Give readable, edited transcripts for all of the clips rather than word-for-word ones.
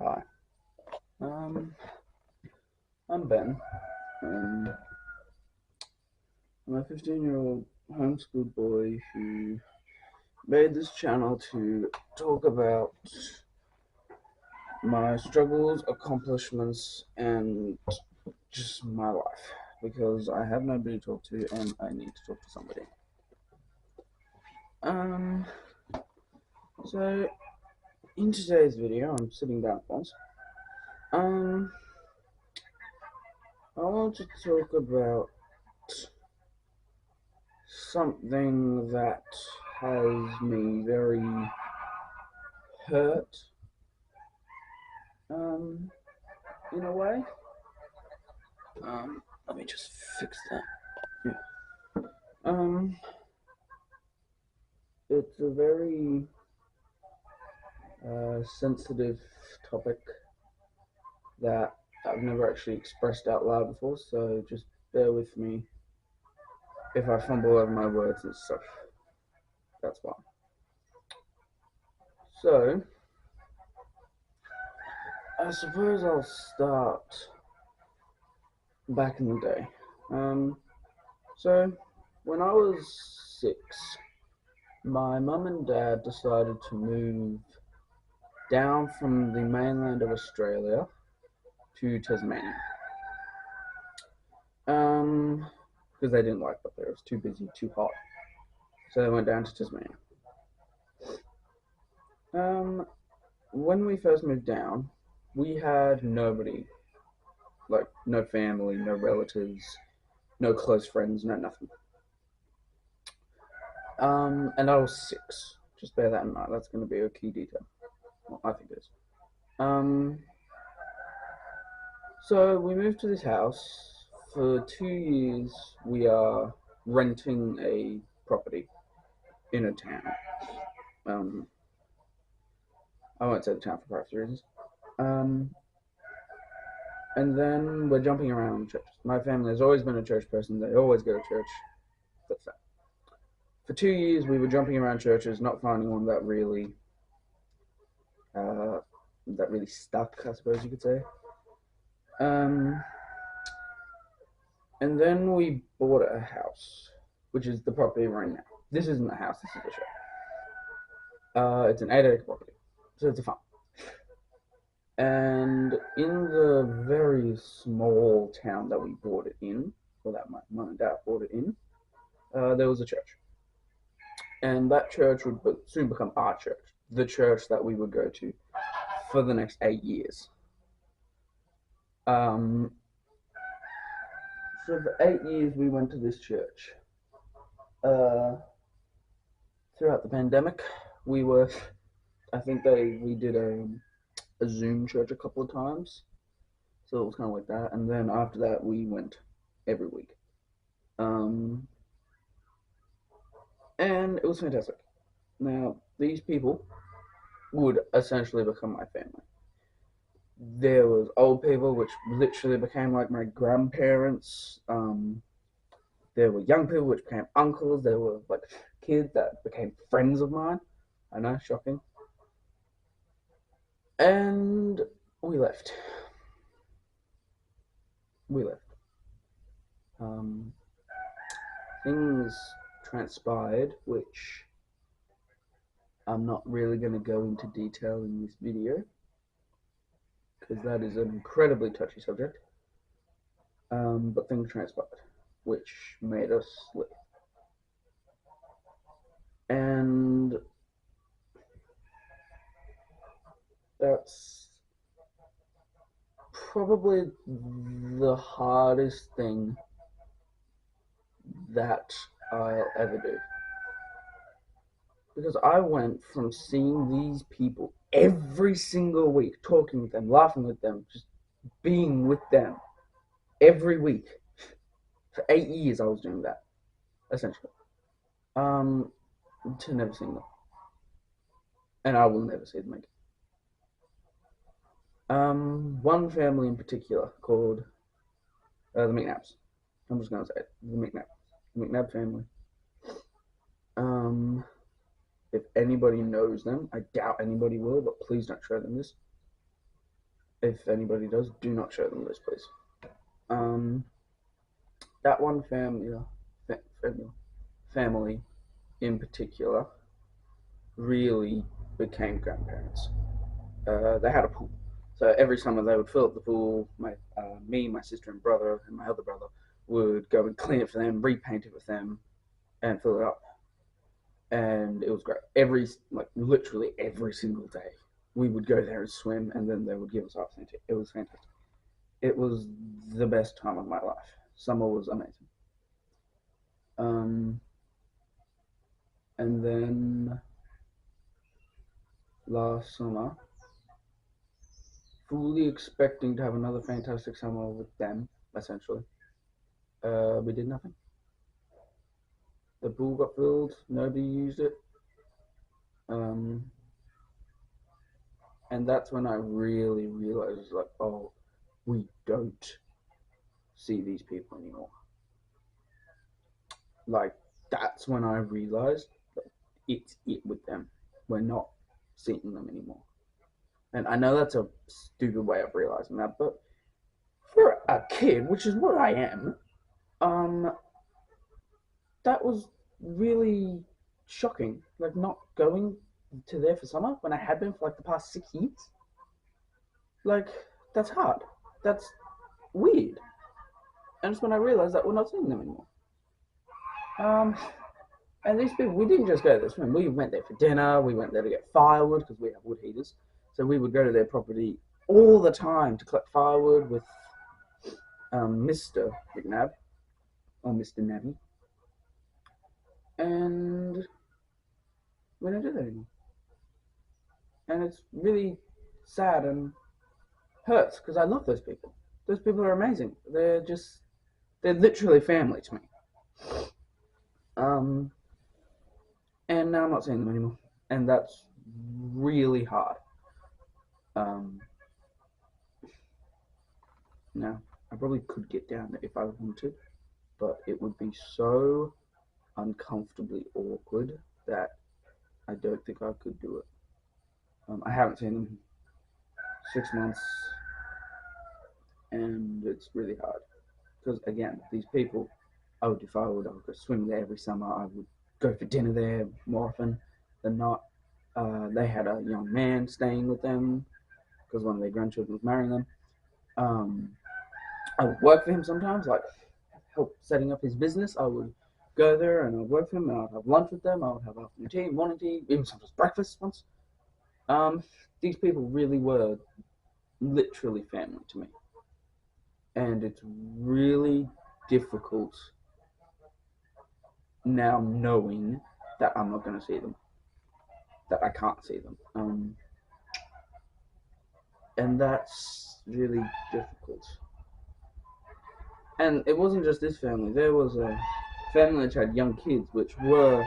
Hi, um, I'm Ben. Um, I'm a 15-year-old homeschooled boy who made this channel to talk about my struggles, accomplishments, and just my life because I have nobody to talk to and I need to talk to somebody. Um, so in today's video, I'm sitting down once. Um, I want to talk about something that has me very hurt, um, in a way. Let me just fix that. Yeah. Um, it's a very sensitive topic that I've never actually expressed out loud before, so just bear with me if I fumble over my words and stuff. That's why. So, I suppose I'll start back in the day. Um, so, when I was 6, my mum and dad decided to move down from the mainland of Australia to Tasmania. Because they didn't like it there. It was too busy, too hot. So they went down to Tasmania. Um, when we first moved down, we had nobody, like no family, no relatives, no close friends, no nothing. And I was 6. Just bear that in mind. That's going to be a key detail. Well, I think it is. Um, so we moved to this house. For 2 years, we are renting a property in a town. Um, I won't say the town for privacy reasons. Um, and then we're jumping around churches. My family has always been a church person. They always go to church. That's that. For 2 years, we were jumping around churches, not finding one uh, that really stuck, I suppose you could say. Um, and then we bought a house, which is the property we're in now. This isn't a house. This is a church. It's an 8-acre property, so it's a farm. And in the very small town that we bought it in, or that my mum and dad bought it in, there was a church. And that church would soon become our church, the church that we would go to for the next 8 years. Um, so for 8 years, we went to this church. Uh, Throughout the pandemic, we were, I think we did a Zoom church a couple of times. So it was kind of like that. And then after that, we went every week. Um, and it was fantastic. Now, these people would essentially become my family. There was old people, which literally became like my grandparents. There were young people, which became uncles. There were like kids that became friends of mine. I know, shocking. And we left. We left. Um, Things transpired, which I'm not really going to go into detail in this video because that is an incredibly touchy subject. But things transpired, which made us leave. And that's probably the hardest thing that I'll ever do. Because I went from seeing these people every single week, talking with them, laughing with them, just being with them every week. For 8 years, I was doing that, essentially. Um, to never seeing them. And I will never see them again. One family in particular called the McNabs. I'm just going to say it. The McNab family. Um, if anybody knows them, I doubt anybody will, but please don't show them this. If anybody does, do not show them this, please. Um, that one family in particular really became grandparents. They had a pool, so every summer they would fill up the pool. Me, my sister and brother, and my other brother would go and clean it for them, repaint it with them, and fill it up. And it was great. Literally every single day, we would go there and swim, and then they would give us opportunity. It was fantastic. It was the best time of my life. Summer was amazing. Um, and then last summer, fully expecting to have another fantastic summer with them, essentially, we did nothing. The pool got filled, nobody used it, um, and that's when I really realized, like, oh, we don't see these people anymore. Like, that's when I realized that it's it with them. We're not seeing them anymore. And I know that's a stupid way of realizing that, but for a kid, which is what I am, um, that was really shocking. Like, not going to there for summer when I had been for like the past 6 years. Like, that's hard. That's weird. And it's when I realized that we're not seeing them anymore. Um, and these people, we didn't just go to this swim. We went there for dinner. We went there to get firewood because we have wood heaters. So we would go to their property all the time to collect firewood with Mr. McNabb or Mr. Nabby, and we don't do that anymore. And it's really sad and hurts because I love those people. Those people are amazing. They're literally family to me. Um, and now I'm not seeing them anymore, and that's really hard. Um, now I probably could get down there if I wanted, but it would be so uncomfortably awkward that I don't think I could do it. I haven't seen them in 6 months, and it's really hard because again, these people, I would if I would go swim there every summer. I would go for dinner there more often than not. They had a young man staying with them because one of their grandchildren was marrying them. Um, I would work for him sometimes, like help setting up his business. I would go there and I'd work for him, and I'd have lunch with them. I would have afternoon tea, morning tea, even sometimes breakfast once. Um, these people really were literally family to me, and it's really difficult now knowing that I'm not going to see them, that I can't see them, and that's really difficult. And it wasn't just this family. There was a family which had young kids, which were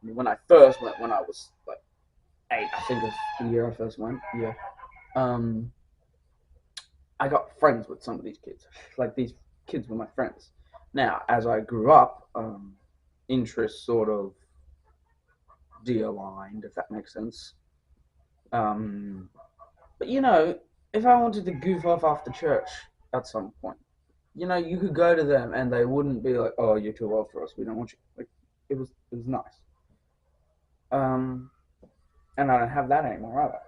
when I first went, when I was like 8, I think it was the year I first went. Yeah. Um, I got friends with some of these kids. Like these kids were my friends. Now, as I grew up, interests sort of de-aligned, if that makes sense. Um, but if I wanted to goof off after church at some point, you could go to them and they wouldn't be like, "Oh, you're too old for us. We don't want you." Like, it was nice. Um, and I don't have that anymore either.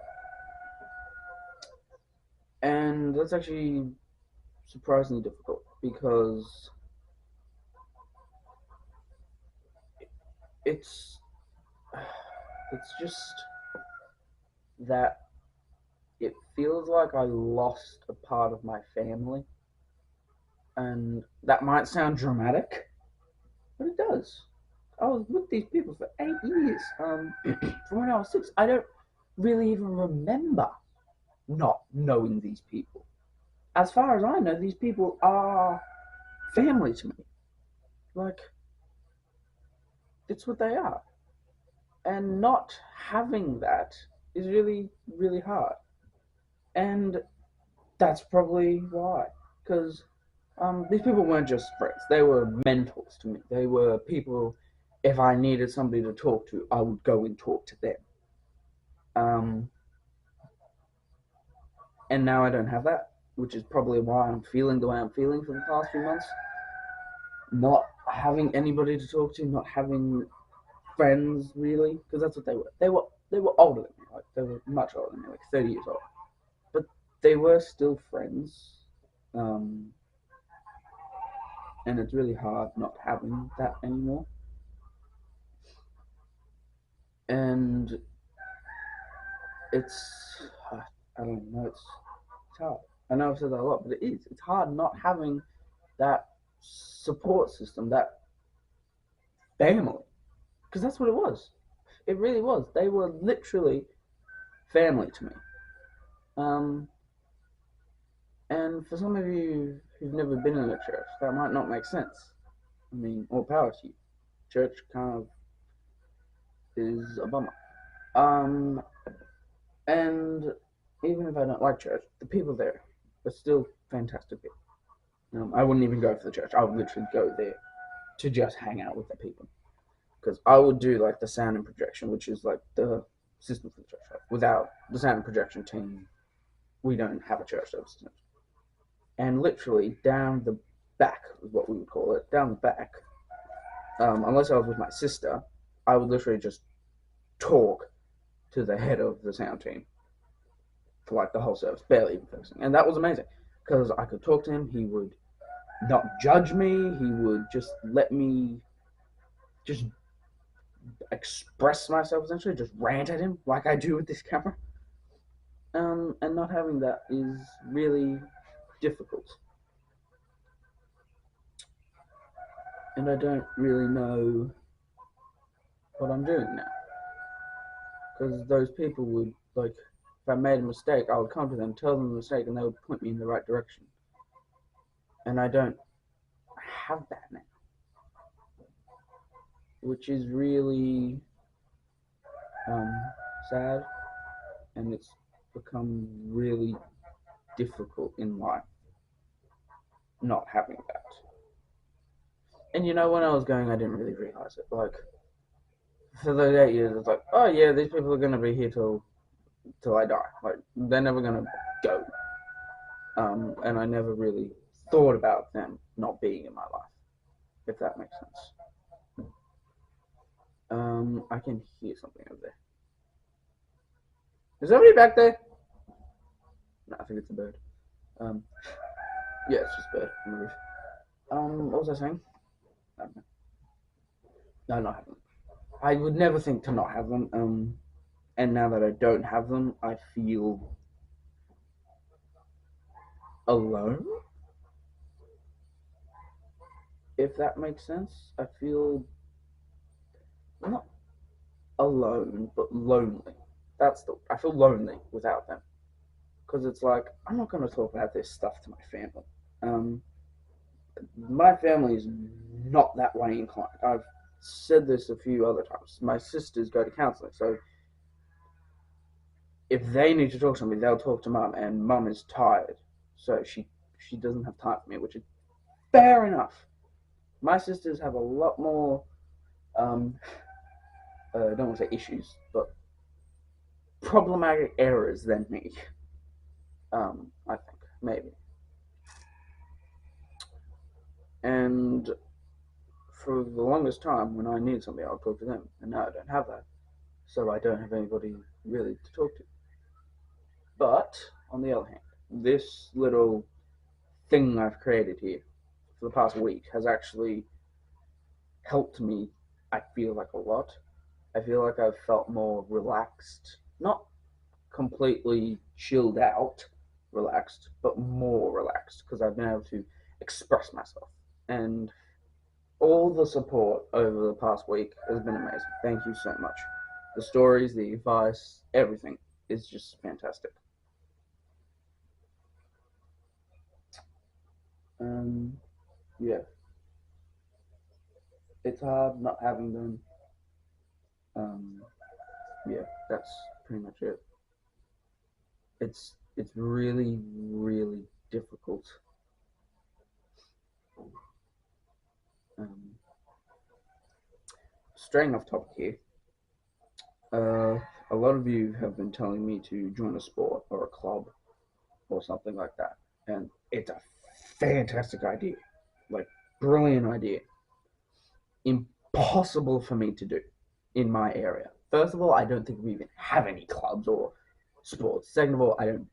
And that's actually surprisingly difficult because it's it's just that it feels like I lost a part of my family, and that might sound dramatic, but it does. I was with these people for 8 years. From when I was 6, I don't really even remember not knowing these people. As far as I know, these people are family to me. Like, it's what they are. And not having that is really, really hard. And that's probably why. Because these people weren't just friends, they were mentors to me. They were people, if I needed somebody to talk to, I would go and talk to them. Um, And now I don't have that, which is probably why I'm feeling the way I'm feeling for the past few months. Not having anybody to talk to, not having friends really, because that's what they were. They were older than me, like they were much older than me, like 30 years old. But they were still friends, um, and it's really hard not having that anymore. And it's I don't know, it's hard. I know I've said that a lot, but it is. It's hard not having that support system, that family, because that's what it was. It really was. They were literally family to me. Um, and for some of you who've never been in a church, that might not make sense. I mean, all power to you. Church kind of is a bummer. Um, and even if I don't like church, the people there are still fantastic people. I wouldn't even go for the church. I would literally go there to just hang out with the people. Because I would do like the sound and projection, which is like the system for the church. Right? Without the sound and projection team, we don't have a church service. And literally down the back is what we would call it. Down the back, unless I was with my sister, I would literally just talk to the head of the sound team for like the whole service, barely even focusing. And that was amazing because I could talk to him. He would not judge me. He would just let me just express myself essentially, just rant at him like I do with this camera. And not having that is really difficult. And I don't really know what I'm doing now. Because those people would, like, if I made a mistake, I would come to them, tell them the mistake, and they would point me in the right direction. And I don't have that now, which is really um, sad, and it's become really difficult in life not having that. And you know, when I was going, I didn't really realize it. Like, for those 8 years, it's like, oh yeah, these people are gonna be here till I die. Like, they're never gonna go. And I never really thought about them not being in my life, if that makes sense. I can hear something over there. Is somebody back there? No, I think it's a bird. Um, yeah, it's just a bird on the roof. What was I saying? No, not having them. I would never think to not have them. And now that I don't have them, I feel alone. If that makes sense, I feel not alone, but lonely. I feel lonely without them because it's like I'm not going to talk about this stuff to my family. Um, my family is not that way inclined. I've said this a few other times. My sisters go to counselling, so if they need to talk to me, they'll talk to mum, and mum is tired, so she doesn't have time for me, which is fair enough. My sisters have a lot more. I don't want to say issues, but problematic errors than me. I think maybe, and for the longest time, when I need something, I'll talk to them, and now I don't have that, so I don't have anybody really to talk to. But on the other hand, this little thing I've created here for the past week has actually helped me. I feel like a lot. I feel like I've felt more relaxed, not completely chilled out, relaxed, but more relaxed because I've been able to express myself. And all the support over the past week has been amazing. Thank you so much. The stories, the advice, everything is just fantastic. Um, yeah, it's hard not having them. Um, yeah, that's pretty much it. It's really really difficult. Um, Straying off topic here, uh, a lot of you have been telling me to join a sport or a club, or something like that. And it's a fantastic idea, like brilliant idea. Impossible for me to do in my area. First of all, I don't think we even have any clubs or sports. Second of all, I don't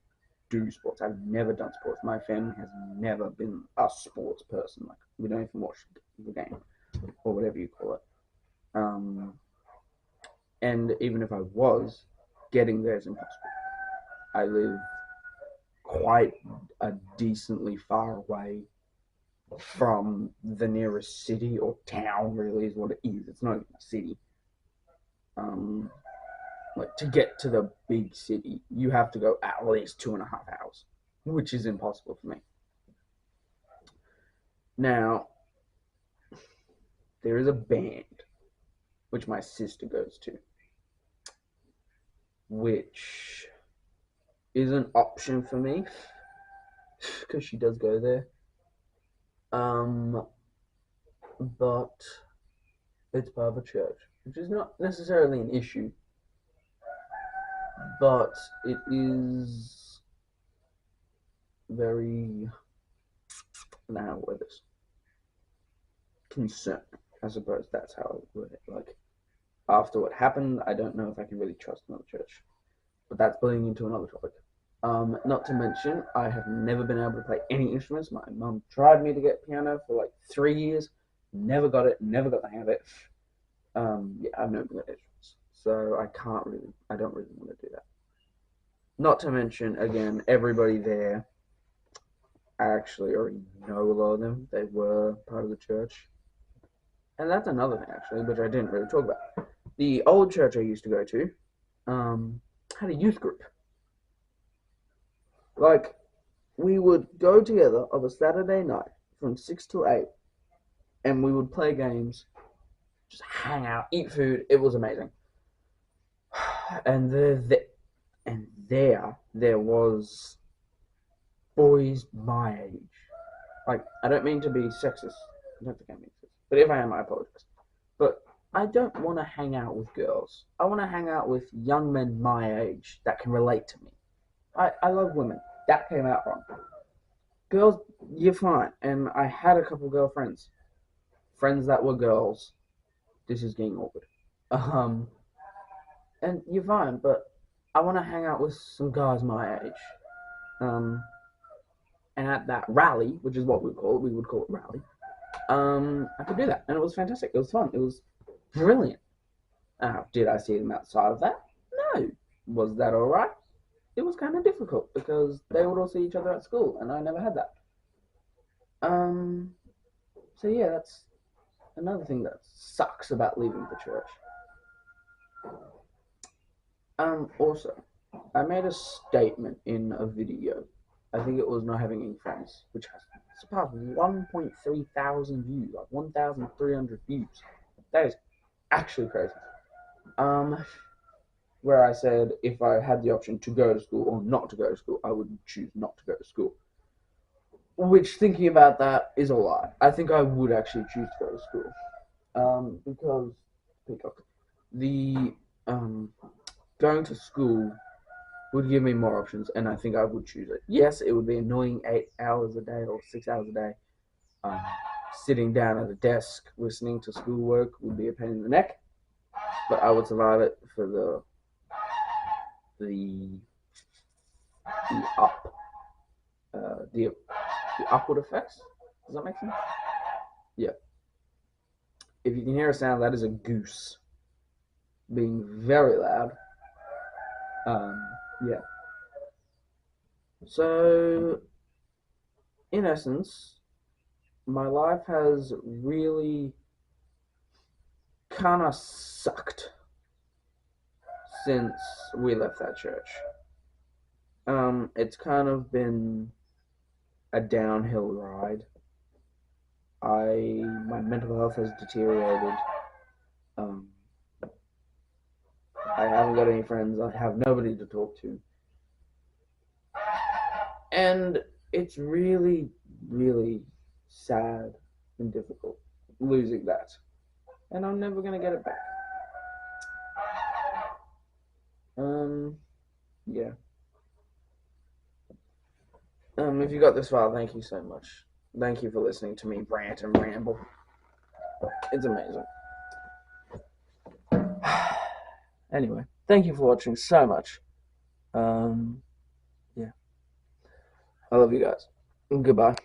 do sports. I've never done sports. My family has never been a sports person. Like we don't even watch the game or whatever you call it. Um, and even if I was, getting there is impossible. I live quite a decently far away from the nearest city or town. Really, is what it is. It's not even a city. Um, like to get to the big city, you have to go at least 2.5 hours, which is impossible for me. Now, there is a band which my sister goes to, which is an option for me because she does go there. Um, but it's part of a church, which is not necessarily an issue, but it is very now with this concern. I suppose that's how I would word it. Like after what happened, I don't know if I can really trust another church. But that's bleeding into another topic. Not to mention, I have never been able to play any instruments. My mum tried me to get piano for like 3 years, never got it, never got the hang of it. Yeah, I've never been good at instruments, so I don't really want to do that. Not to mention, again, everybody there, I actually already know a lot of them. They were part of the church. And that's another thing, actually, which I didn't really talk about. The old church I used to go to um, had a youth group. Like, we would go together of a Saturday night from 6 till 8, and we would play games, just hang out, eat food. It was amazing. And there was boys my age. Like, I don't mean to be sexist. I don't think I mean this. But if I am, I apologize. But I don't want to hang out with girls. I want to hang out with young men my age that can relate to me. I love women. That came out wrong. Girls, you're fine. And I had a couple girlfriends. Friends that were girls. This is getting awkward. Um, and you're fine, but I want to hang out with some guys my age. Um, and at that rally, which is what we would call it rally. I could do that, and it was fantastic. It was fun. It was brilliant. Did I see them outside of that? No. Was that all right? It was kind of difficult because they would all see each other at school, and I never had that. Um, so yeah, that's another thing that sucks about leaving the church. Also, I made a statement in a video. I think it was not having any friends, which has surpassed 1.3 thousand views, like 1,300 views. That is actually crazy. Um, where I said if I had the option to go to school or not to go to school, I would choose not to go to school. Which, thinking about that, is a lie. I think I would actually choose to go to school. Because the going to school would give me more options, and I think I would choose it. Yes, it would be annoying 8 hours a day or 6 hours a day. Um, Sitting down at a desk listening to schoolwork would be a pain in the neck, but I would survive it for the the up the upward effects. Does that make sense? Yeah. If you can hear a sound, that is a goose being very loud. Um, yeah. So, in essence, my life has really kind of sucked since we left that church. It's kind of been a downhill ride. My mental health has deteriorated. Um, I haven't got any friends. I have nobody to talk to, and it's really, really sad and difficult losing that, and I'm never gonna get it back. Um, yeah. If you got this far, thank you so much. Thank you for listening to me rant and ramble. It's amazing. Anyway, thank you for watching so much. Yeah, I love you guys. Goodbye.